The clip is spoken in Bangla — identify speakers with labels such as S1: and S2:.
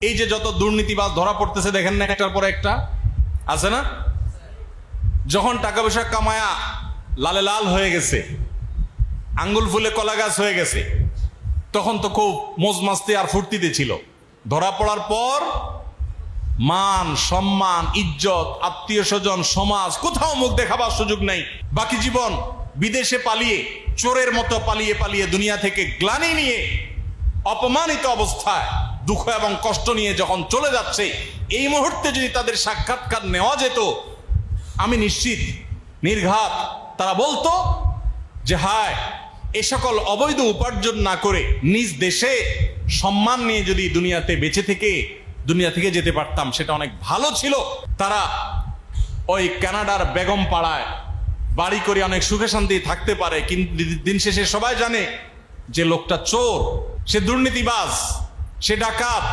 S1: এই যে যত দুর্নীতিবাজ ধরা পড়তেছে দেখেন না, একটার পর একটা আছে না? যখন টাকা পয়সা কামায়া লালে লাল হয়ে গেছে, আঙ্গুল ফুলে কলা গাছ হয়ে গেছে, তখন তো খুব মজ মাস্তি আর ফুর্তিতে ছিল। ধরা পড়ার পর মান সম্মান ইজ্জত আত্মীয় স্বজন সমাজ কোথাও মুখ দেখাবার সুযোগ নাই। বাকি জীবন বিদেশে পালিয়ে চোরের মতো পালিয়ে পালিয়ে দুনিয়া থেকে গ্লানি নিয়ে অপমানিত অবস্থায় দুঃখ এবং কষ্ট নিয়ে যখন চলে যাচ্ছে, এই মুহূর্তে যদি তাদের সাক্ষাৎকার নেওয়া যেত, আমি নিশ্চিত নির্ঘাত তারা বলতো যে হায়, এ সকল অবৈধ উপার্জন না করে নিজ দেশে সম্মান নিয়ে যদি দুনিয়া থেকে যেতে পারতাম সেটা অনেক ভালো ছিল। তারা ওই কানাডার বেগম পাড়ায় বাড়ি করে অনেক সুখে শান্তি থাকতে পারে, কিন্তু দিন শেষে সবাই জানে যে লোকটা চোর, সে দুর্নীতিবাজ, সে ডাকাত,